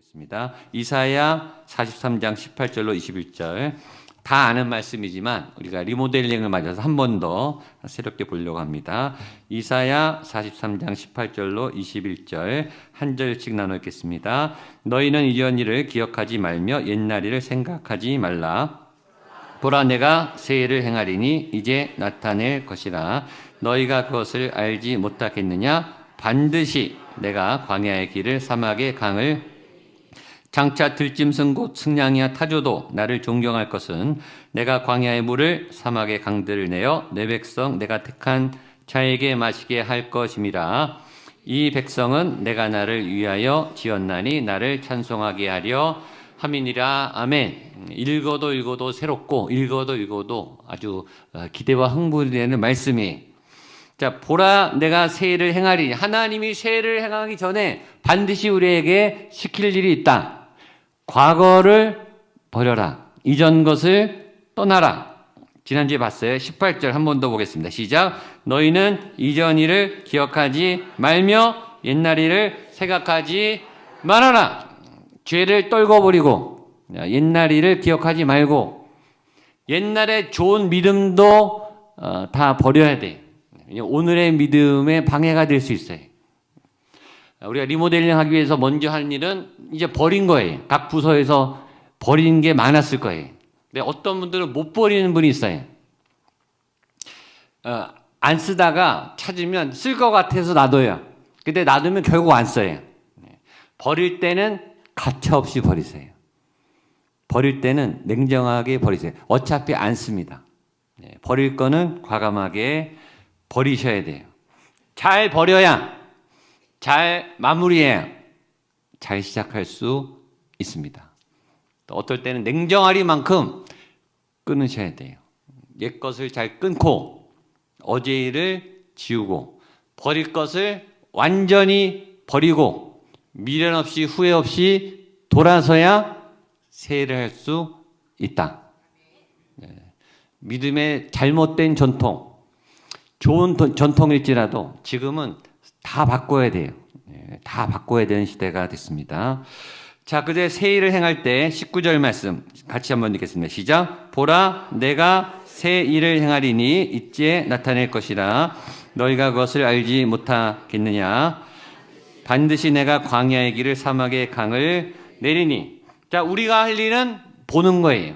보겠습니다. 이사야 43장 18절로 21절 다 아는 말씀이지만 우리가 리모델링을 맞아서 한 번 더 새롭게 보려고 합니다. 이사야 43장 18절로 21절 한 절씩 나눠 읽겠습니다. 너희는 이전 일을 기억하지 말며 옛날 일을 생각하지 말라. 보라, 내가 새 일을 행하리니 이제 나타낼 것이라. 너희가 그것을 알지 못하겠느냐? 반드시 내가 광야의 길을 사막의 강을 장차 들짐승 곧 승냥이와 타조도 나를 존경할 것은 내가 광야의 물을 사막의 강들을 내어 내 백성 내가 택한 자에게 마시게 할 것임이라. 이 백성은 내가 나를 위하여 지었나니 나를 찬송하게 하려 함이니라. 아멘. 읽어도 새롭고 읽어도 아주 기대와 흥분이 되는 말씀이. 자, 보라, 내가 새 일을 행하리니. 하나님이 새 일을 행하기 전에 반드시 우리에게 시킬 일이 있다. 과거를 버려라. 이전 것을 떠나라. 지난주에 봤어요. 18절 한 번 더 보겠습니다. 시작. 너희는 이전 일을 기억하지 말며 옛날 일을 생각하지 말아라. 죄를 떨궈버리고 옛날 일을 기억하지 말고 옛날에 좋은 믿음도 다 버려야 돼. 오늘의 믿음에 방해가 될 수 있어요. 우리가 리모델링 하기 위해서 먼저 할 일은 이제 버린 거예요. 각 부서에서 버린 게 많았을 거예요. 근데 어떤 분들은 못 버리는 분이 있어요. 안 쓰다가 찾으면 쓸 것 같아서 놔둬요. 근데 놔두면 결국 안 써요. 버릴 때는 가차없이 버리세요. 버릴 때는 냉정하게 버리세요. 어차피 안 씁니다. 버릴 거는 과감하게 버리셔야 돼요. 잘 버려야, 잘 마무리해야 잘 시작할 수 있습니다. 또 어떨 때는 냉정하리만큼 끊으셔야 돼요. 옛 것을 잘 끊고 어제 일을 지우고 버릴 것을 완전히 버리고 미련 없이 후회 없이 돌아서야 새 일을 할 수 있다. 믿음의 잘못된 전통, 좋은 전통일지라도 지금은 다 바꿔야 돼요. 다 바꿔야 되는 시대가 됐습니다. 자, 그제 새 일을 행할 때 19절 말씀 같이 한번 읽겠습니다. 시작. 보라, 내가 새 일을 행하리니 이제 나타낼 것이라. 너희가 그것을 알지 못하겠느냐? 반드시 내가 광야의 길을 사막의 강을 내리니. 자, 우리가 할 일은 보는 거예요.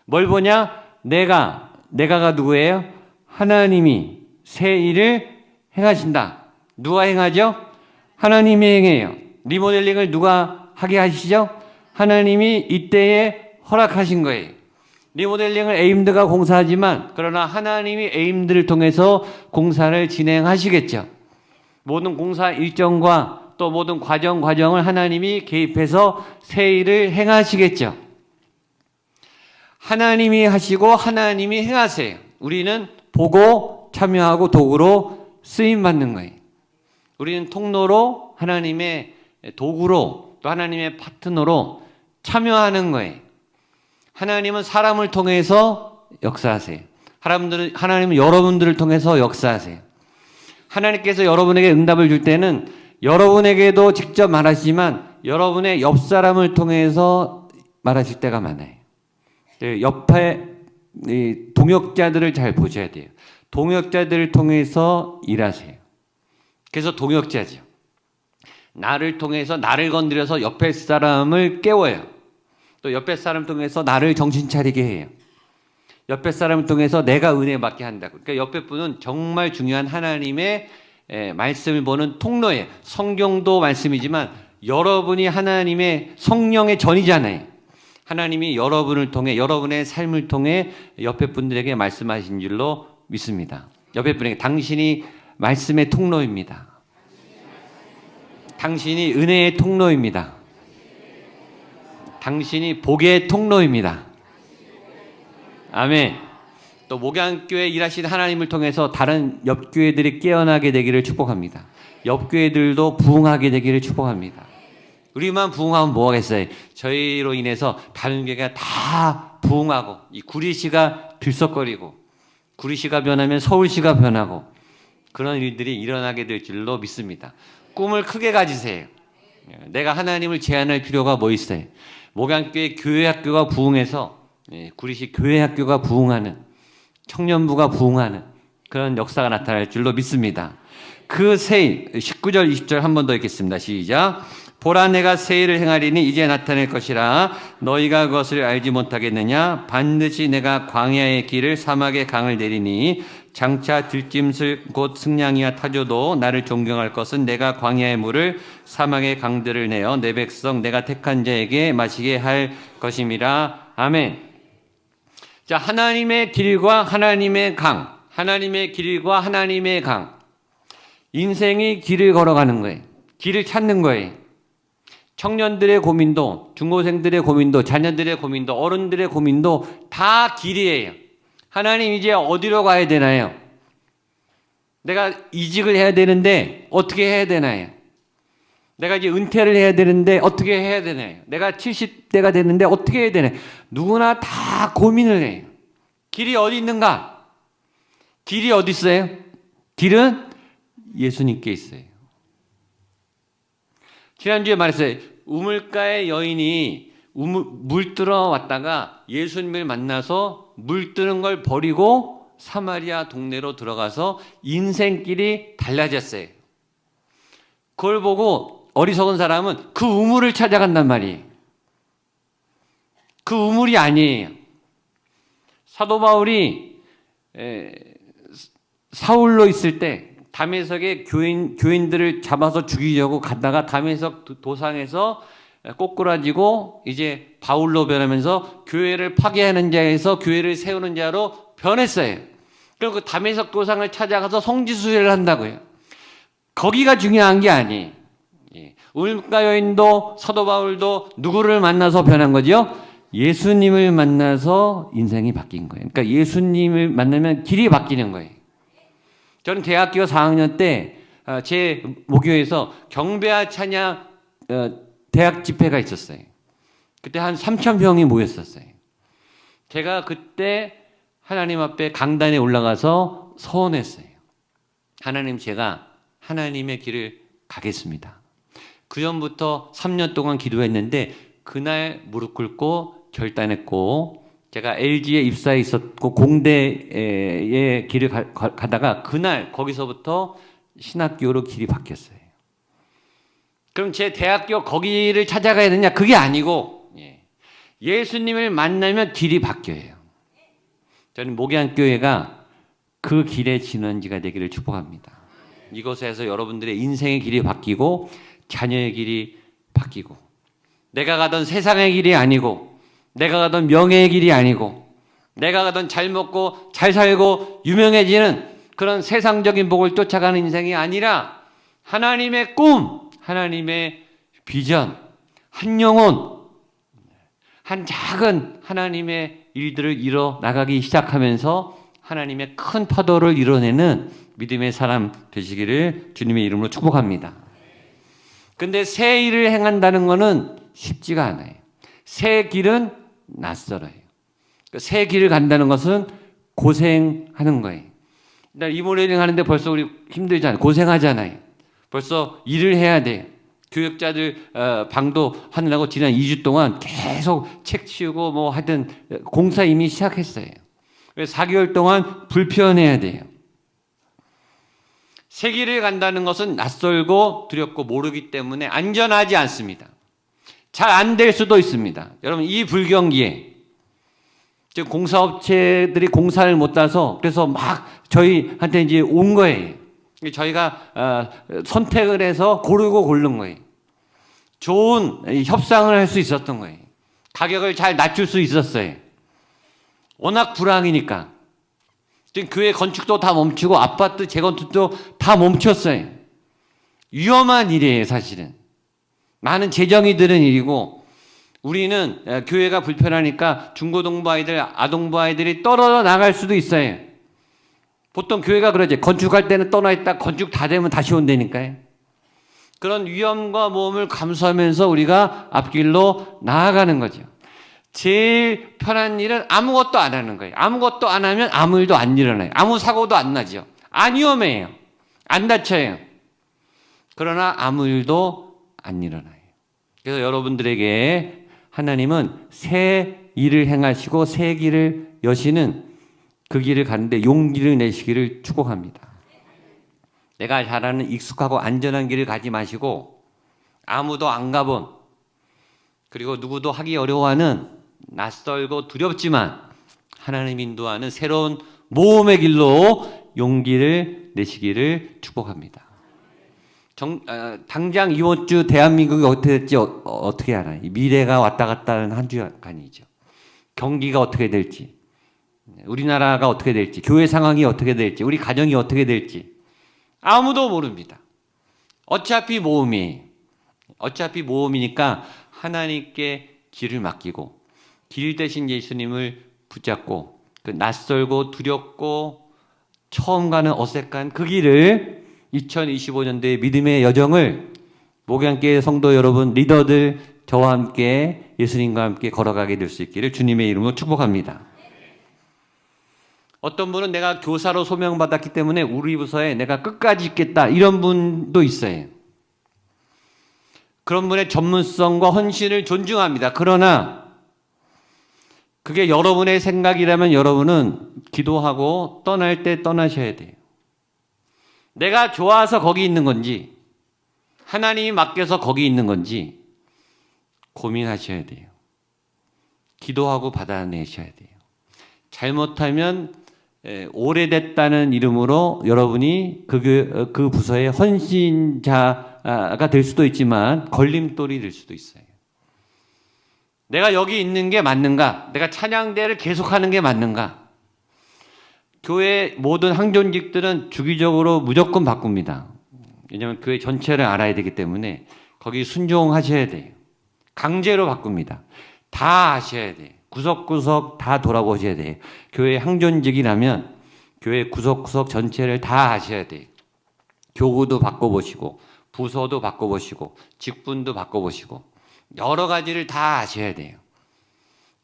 뭘 보냐? 내가가 누구예요? 하나님이 새 일을 행하신다. 누가 행하죠? 하나님이 행해요. 리모델링을 누가 하게 하시죠? 하나님이 이때에 허락하신 거예요. 리모델링을 에임드가 공사하지만 그러나 하나님이 에임드를 통해서 공사를 진행하시겠죠. 모든 공사 일정과 또 모든 과정을 하나님이 개입해서 새 일을 행하시겠죠. 하나님이 하시고 하나님이 행하세요. 우리는 보고 참여하고 도구로 쓰임받는 거예요. 우리는 통로로 하나님의 도구로 또 하나님의 파트너로 참여하는 거예요. 하나님은 사람을 통해서 역사하세요. 하나님은 여러분들을 통해서 역사하세요. 하나님께서 여러분에게 응답을 줄 때는 여러분에게도 직접 말하시지만 여러분의 옆 사람을 통해서 말하실 때가 많아요. 옆에 동역자들을 잘 보셔야 돼요. 동역자들을 통해서 일하세요. 그래서 동역자죠. 나를 통해서 나를 건드려서 옆에 사람을 깨워요. 또 옆에 사람을 통해서 나를 정신 차리게 해요. 옆에 사람을 통해서 내가 은혜 받게 한다고. 그러니까 옆에 분은 정말 중요한 하나님의 말씀을 보는 통로예요. 성경도 말씀이지만 여러분이 하나님의 성령의 전이잖아요. 하나님이 여러분을 통해 여러분의 삶을 통해 옆에 분들에게 말씀하신 줄로 믿습니다. 옆에 분에게 당신이 말씀의 통로입니다. 당신이 은혜의 통로입니다. 당신이 복의 통로입니다. 아멘. 또 목양교회 일하시는 하나님을 통해서 다른 옆교회들이 깨어나게 되기를 축복합니다. 옆교회들도 부흥하게 되기를 축복합니다. 우리만 부흥하면 뭐하겠어요? 저희로 인해서 다른 교회가 다 부흥하고 이 구리시가 들썩거리고 구리시가 변하면 서울시가 변하고 그런 일들이 일어나게 될 줄로 믿습니다. 꿈을 크게 가지세요. 내가 하나님을 제한할 필요가 뭐 있어요? 목양교회 교회학교가 부흥해서 구리시 교회학교가 부흥하는, 청년부가 부흥하는 그런 역사가 나타날 줄로 믿습니다. 그 세일 19절 20절 한 번 더 읽겠습니다. 시작. 보라 내가 세일을 행하리니 이제 나타낼 것이라 너희가 그것을 알지 못하겠느냐. 반드시 내가 광야의 길을 사막의 강을 내리니 장차 들짐승 곧 승냥이와 타조도 나를 존경할 것은 내가 광야의 물을 사막의 강들을 내어 내 백성 내가 택한 자에게 마시게 할 것임이라. 아멘. 자, 하나님의 길과 하나님의 강, 하나님의 길과 하나님의 강. 인생이 길을 걸어가는 거예요. 길을 찾는 거예요. 청년들의 고민도, 중고생들의 고민도, 자녀들의 고민도, 어른들의 고민도 다 길이에요. 하나님 이제 어디로 가야 되나요? 내가 이직을 해야 되는데 어떻게 해야 되나요? 내가 이제 은퇴를 해야 되는데 어떻게 해야 되나요? 내가 70대가 됐는데 어떻게 해야 되나요? 누구나 다 고민을 해요. 길이 어디 있는가? 길이 어디 있어요? 길은 예수님께 있어요. 지난주에 말했어요. 우물가의 여인이 물 뜨러 왔다가 예수님을 만나서 물 뜨는 걸 버리고 사마리아 동네로 들어가서 인생길이 달라졌어요. 그걸 보고 어리석은 사람은 그 우물을 찾아간단 말이에요. 그 우물이 아니에요. 사도 바울이 사울로 있을 때 다메섹의 교인들을 잡아서 죽이려고 가다가 다메섹 도상에서 꼬꾸라지고 이제 바울로 변하면서 교회를 파괴하는 자에서 교회를 세우는 자로 변했어요. 그리고 그 다메섹 도상을 찾아가서 성지순례를 한다고요. 거기가 중요한 게 아니에요. 우물가 여인도 사도 바울도 누구를 만나서 변한 거죠? 예수님을 만나서 인생이 바뀐 거예요. 그러니까 예수님을 만나면 길이 바뀌는 거예요. 저는 대학교 4학년 때 제 모교에서 경배와 찬양 대학 집회가 있었어요. 그때 한 3,000명이 모였었어요. 제가 그때 하나님 앞에 강단에 올라가서 서원했어요. 하나님, 제가 하나님의 길을 가겠습니다. 그 전부터 3년 동안 기도했는데 그날 무릎 꿇고 결단했고, 제가 LG에 입사해 있었고 공대의 길을 가다가 그날 거기서부터 신학교로 길이 바뀌었어요. 그럼 제 대학교 거기를 찾아가야 되냐? 그게 아니고 예수님을 만나면 길이 바뀌어요. 저는 목양교회가 그 길의 진원지가 되기를 축복합니다. 이곳에서 여러분들의 인생의 길이 바뀌고 자녀의 길이 바뀌고, 내가 가던 세상의 길이 아니고, 내가 가던 명예의 길이 아니고, 내가 가던 잘 먹고 잘 살고 유명해지는 그런 세상적인 복을 쫓아가는 인생이 아니라 하나님의 꿈, 하나님의 비전, 한 영혼, 한 작은 하나님의 일들을 이뤄 나가기 시작하면서 하나님의 큰 파도를 이뤄내는 믿음의 사람 되시기를 주님의 이름으로 축복합니다. 근데 새 일을 행한다는 것은 쉽지가 않아요. 새 길은 낯설어요. 새 길을 간다는 것은 고생하는 거예요. 일단 리모델링 하는데 벌써 우리 힘들잖아요. 고생하잖아요. 벌써 일을 해야 돼요. 교육자들 방도 하느라고 지난 2주 동안 계속 책 치우고 뭐 하여튼 공사 이미 시작했어요. 4개월 동안 불편해야 돼요. 새 길을 간다는 것은 낯설고 두렵고 모르기 때문에 안전하지 않습니다. 잘 안 될 수도 있습니다. 여러분, 이 불경기에 지금 공사업체들이 공사를 못 따서 그래서 막 저희한테 이제 온 거예요. 저희가 선택을 해서 고르고 고른 거예요. 좋은 협상을 할 수 있었던 거예요. 가격을 잘 낮출 수 있었어요. 워낙 불황이니까. 지금 교회 건축도 다 멈추고 아파트 재건축도 다 멈췄어요. 위험한 일이에요, 사실은. 많은 재정이 드는 일이고, 우리는 교회가 불편하니까 중고등부 아이들, 아동부 아이들이 떨어져 나갈 수도 있어요. 보통 교회가 그러지. 건축할 때는 떠나 있다 건축 다 되면 다시 온다니까요. 그런 위험과 모험을 감수하면서 우리가 앞길로 나아가는 거죠. 제일 편한 일은 아무것도 안 하는 거예요. 아무것도 안 하면 아무 일도 안 일어나요. 아무 사고도 안 나죠. 안 위험해요. 안 다쳐요. 그러나 아무 일도 안 일어나요. 그래서 여러분들에게 하나님은 새 일을 행하시고 새 길을 여시는 그 길을 가는데 용기를 내시기를 축복합니다. 내가 잘 아는 익숙하고 안전한 길을 가지 마시고 아무도 안 가본 그리고 누구도 하기 어려워하는 낯설고 두렵지만 하나님 인도하는 새로운 모험의 길로 용기를 내시기를 축복합니다. 당장 이번 주 대한민국이 어떻게 될지 어떻게 알아요? 미래가 왔다 갔다 하는 한 주간이죠. 경기가 어떻게 될지, 우리나라가 어떻게 될지, 교회 상황이 어떻게 될지, 우리 가정이 어떻게 될지 아무도 모릅니다. 어차피 모험이니까 하나님께 길을 맡기고 길 대신 예수님을 붙잡고 그 낯설고 두렵고 처음 가는 어색한 그 길을 2025년도의 믿음의 여정을 목양교회 성도 여러분, 리더들 저와 함께 예수님과 함께 걸어가게 될 수 있기를 주님의 이름으로 축복합니다. 어떤 분은 내가 교사로 소명받았기 때문에 우리 부서에 내가 끝까지 있겠다 이런 분도 있어요. 그런 분의 전문성과 헌신을 존중합니다. 그러나 그게 여러분의 생각이라면 여러분은 기도하고 떠날 때 떠나셔야 돼요. 내가 좋아서 거기 있는 건지 하나님이 맡겨서 거기 있는 건지 고민하셔야 돼요. 기도하고 받아내셔야 돼요. 잘못하면 오래됐다는 이름으로 여러분이 그 부서의 헌신자가 될 수도 있지만 걸림돌이 될 수도 있어요. 내가 여기 있는 게 맞는가? 내가 찬양대를 계속하는 게 맞는가? 교회 모든 항존직들은 주기적으로 무조건 바꿉니다. 왜냐하면 교회 전체를 알아야 되기 때문에 거기 순종하셔야 돼요. 강제로 바꿉니다. 다 하셔야 돼요. 구석구석 다 돌아보셔야 돼요. 교회 항존직이라면 교회 구석구석 전체를 다 하셔야 돼요. 교구도 바꿔보시고 부서도 바꿔보시고 직분도 바꿔보시고 여러 가지를 다 하셔야 돼요.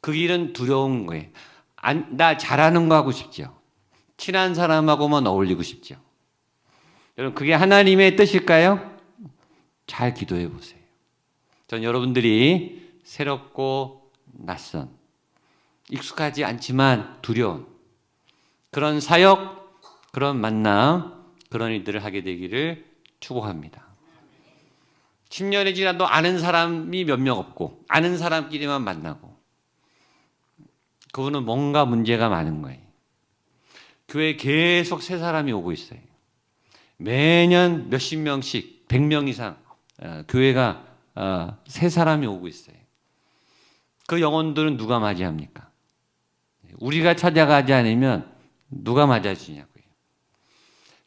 그 길은 두려운 거예요. 나 잘하는 거 하고 싶죠. 친한 사람하고만 어울리고 싶죠. 여러분 그게 하나님의 뜻일까요? 잘 기도해 보세요. 전 여러분들이 새롭고 낯선 익숙하지 않지만 두려운 그런 사역, 그런 만남, 그런 일들을 하게 되기를 축복합니다. 10년이 지나도 아는 사람이 몇 명 없고 아는 사람끼리만 만나고 그분은 뭔가 문제가 많은 거예요. 교회에 계속 새 사람이 오고 있어요. 매년 몇십 명씩 100명 이상 교회가 새 사람이 오고 있어요. 그 영혼들은 누가 맞이합니까? 우리가 찾아가지 않으면 누가 맞아주냐고요.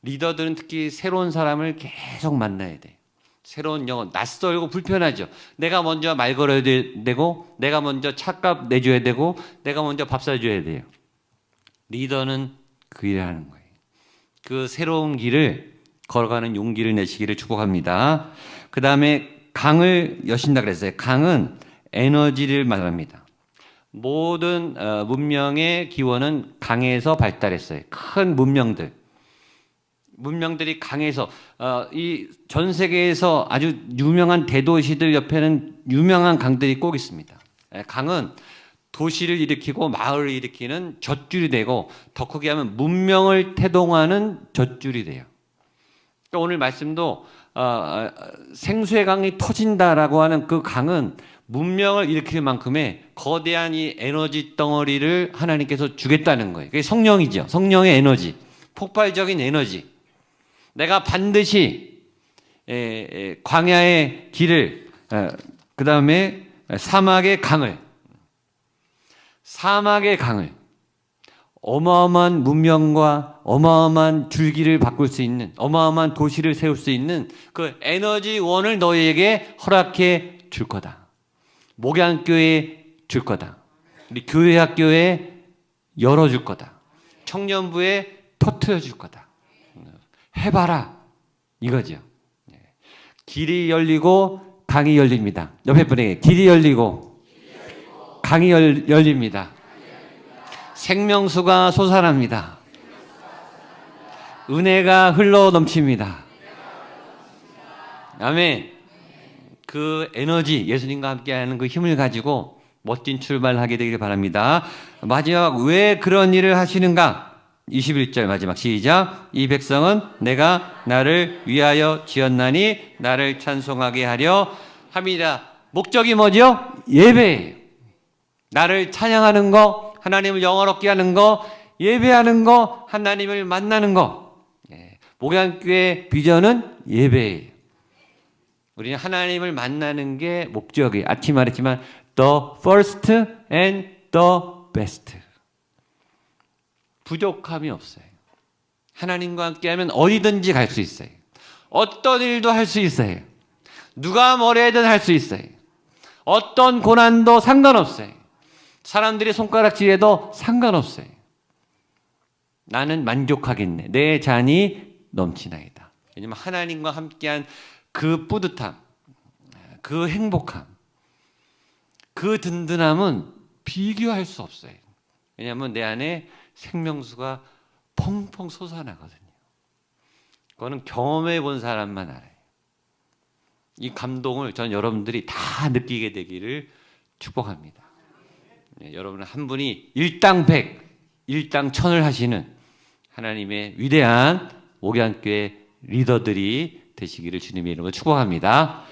리더들은 특히 새로운 사람을 계속 만나야 돼요. 새로운 영혼, 낯설고 불편하죠. 내가 먼저 말 걸어야 되고 내가 먼저 차값 내줘야 되고 내가 먼저 밥 사줘야 돼요. 리더는 그 일을 하는 거예요. 그 새로운 길을 걸어가는 용기를 내시기를 축복합니다. 그 다음에 강을 여신다 그랬어요. 강은 에너지를 말합니다. 모든 문명의 기원은 강에서 발달했어요. 큰 문명들이 강에서 이 전 세계에서 아주 유명한 대도시들 옆에는 유명한 강들이 꼭 있습니다. 강은 도시를 일으키고 마을을 일으키는 젖줄이 되고 더 크게 하면 문명을 태동하는 젖줄이 돼요. 그러니까 오늘 말씀도 생수의 강이 터진다라고 하는 그 강은 문명을 일으킬 만큼의 거대한 이 에너지 덩어리를 하나님께서 주겠다는 거예요. 그게 성령이죠. 성령의 에너지, 폭발적인 에너지. 내가 반드시 광야의 길을, 그 다음에 사막의 강을 어마어마한 문명과 어마어마한 줄기를 바꿀 수 있는 어마어마한 도시를 세울 수 있는 그 에너지원을 너희에게 허락해 줄 거다. 목양교회에 줄 거다. 우리 교회학교에 열어줄 거다. 청년부에 터뜨려 줄 거다. 해봐라 이거죠. 길이 열리고 강이 열립니다. 옆에 분에게 길이 열리고 강이 열립니다. 생명수가 솟아납니다. 은혜가 흘러 넘칩니다. 아멘. 그 에너지, 예수님과 함께하는 그 힘을 가지고 멋진 출발하게 되기를 바랍니다. 마지막 왜 그런 일을 하시는가? 21절 마지막 시작. 이 백성은 내가 나를 위하여 지었나니 나를 찬송하게 하려 함이라. 목적이 뭐죠? 예배예요. 나를 찬양하는 거, 하나님을 영화롭게 하는 거, 예배하는 거, 하나님을 만나는 거. 목양교회 비전은 예배예요. 우리는 하나님을 만나는 게 목적이에요. 아침 말했지만 the first and the best. 부족함이 없어요. 하나님과 함께하면 어디든지 갈 수 있어요. 어떤 일도 할 수 있어요. 누가 뭐래든 할 수 있어요. 어떤 고난도 상관없어요. 사람들이 손가락질해도 상관없어요. 나는 만족하겠네. 내 잔이 넘치나이다. 왜냐하면 하나님과 함께한 그 뿌듯함, 그 행복함, 그 든든함은 비교할 수 없어요. 왜냐하면 내 안에 생명수가 펑펑 솟아나거든요. 그거는 경험해 본 사람만 알아요. 이 감동을 전 여러분들이 다 느끼게 되기를 축복합니다. 여러분 한 분이 일당백, 일당천을 하시는 하나님의 위대한 목양교회 리더들이 되시기를 주님의 이름으로 축복합니다.